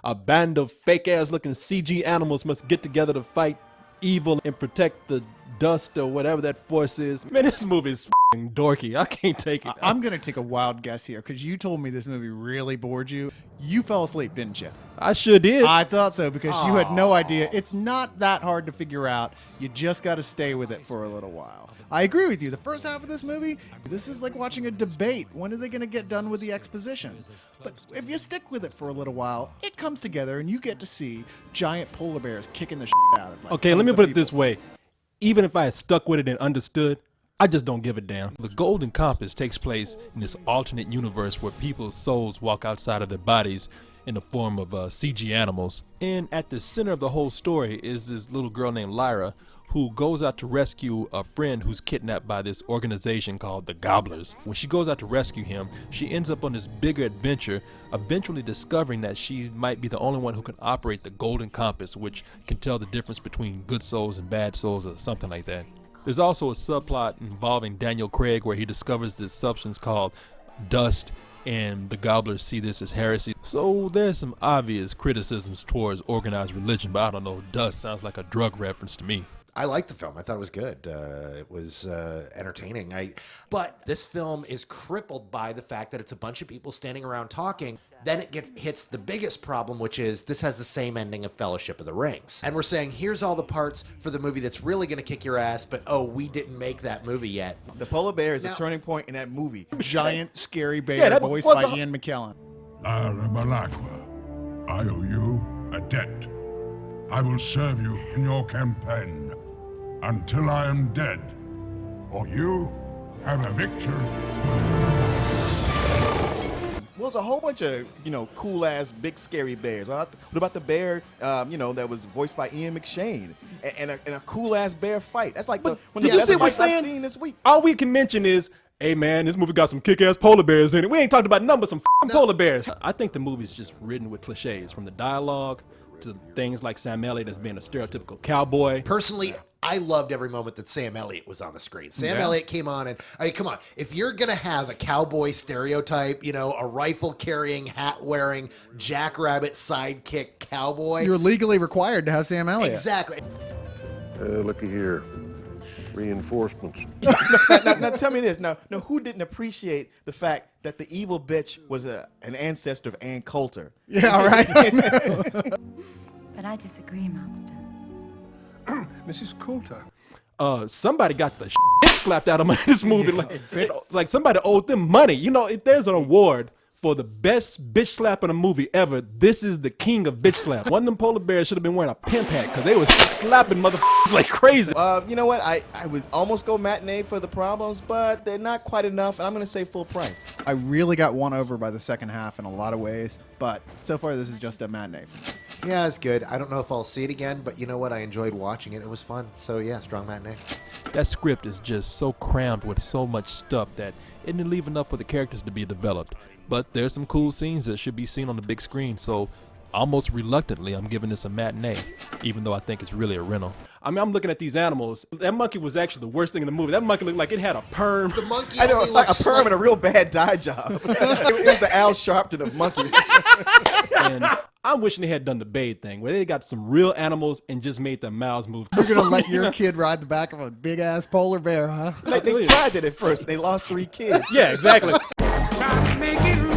a band of fake-ass looking CG animals must get together to fight evil and protect the dust or whatever that force is. Man, this movie is f***ing dorky. I can't take it. I'm going to take a wild guess here because you told me this movie really bored you. You fell asleep, didn't you? I sure did. I thought so because you had no idea. It's not that hard to figure out. You just got to stay with it for a little while. I agree with you. The first half of this movie, this is like watching a debate. When are they going to get done with the exposition? But if you stick with it for a little while, it comes together and you get to see giant polar bears kicking the shit out of Okay, let me put it this way. Even if I had stuck with it and understood, I just don't give a damn. The Golden Compass takes place in this alternate universe where people's souls walk outside of their bodies in the form of CG animals. And at the center of the whole story is this little girl named Lyra who goes out to rescue a friend who's kidnapped by this organization called the Gobblers. When she goes out to rescue him, she ends up on this bigger adventure, eventually discovering that she might be the only one who can operate the Golden Compass, which can tell the difference between good souls and bad souls or something like that. There's also a subplot involving Daniel Craig where he discovers this substance called dust, and the Gobblers see this as heresy. So there's some obvious criticisms towards organized religion, but I don't know, dust sounds like a drug reference to me. I liked the film. I thought it was good. It was entertaining. But this film is crippled by the fact that it's a bunch of people standing around talking. Then it hits the biggest problem, which is this has the same ending of Fellowship of the Rings. And we're saying, here's all the parts for the movie that's really going to kick your ass, but oh, we didn't make that movie yet. The polar bear is a turning point in that movie. Giant, scary bear voiced by Ian McKellen. Lara Malaqua, I owe you a debt. I will serve you in your campaign until I am dead, or you have a victory. Well, there's a whole bunch of, cool-ass, big, scary bears. What about the bear, that was voiced by Ian McShane? And a cool-ass bear fight. That's like one of the best fights I've seen this week. All we can mention is, hey man, this movie got some kick-ass polar bears in it. We ain't talked about nothing but some polar bears. I think the movie's just written with cliches, from the dialogue to things like Sam Elliott as being a stereotypical cowboy. Personally, I loved every moment that Sam Elliott was on the screen. Sam Elliott came on and, come on, if you're going to have a cowboy stereotype, a rifle-carrying, hat-wearing, jackrabbit sidekick cowboy. You're legally required to have Sam Elliott. Exactly. Looky here. Reinforcements. Now tell me this. Now, who didn't appreciate the fact that the evil bitch was an ancestor of Ann Coulter? Yeah, right. But I disagree, Master. Mrs. Coulter. Somebody got the shit slapped out of them in this movie. Like somebody owed them money. If there's an award for the best bitch slap in a movie ever, this is the king of bitch slap. One of them polar bears should have been wearing a pimp hat because they was slapping motherfuckers like crazy. You know what? I would almost go matinee for the problems, but they're not quite enough, and I'm going to say full price. I really got won over by the second half in a lot of ways, but so far this is just a matinee. Yeah, it's good. I don't know if I'll see it again, but you know what? I enjoyed watching it. It was fun. So yeah, strong matinee. That script is just so crammed with so much stuff that it didn't leave enough for the characters to be developed. But there's some cool scenes that should be seen on the big screen, so almost reluctantly I'm giving this a matinee, even though I think it's really a rental. I mean, I'm looking at these animals. That monkey was actually the worst thing in the movie. That monkey looked like it had a perm. The monkey I know, only like a looks perm and a real bad dye job. It was the Al Sharpton of monkeys. And I'm wishing they had done the Babe thing, where they got some real animals and just made their mouths move. You're going to let your kid ride the back of a big-ass polar bear, huh? Like they tried that at first. They lost 3 kids. Yeah, exactly. Trying to make it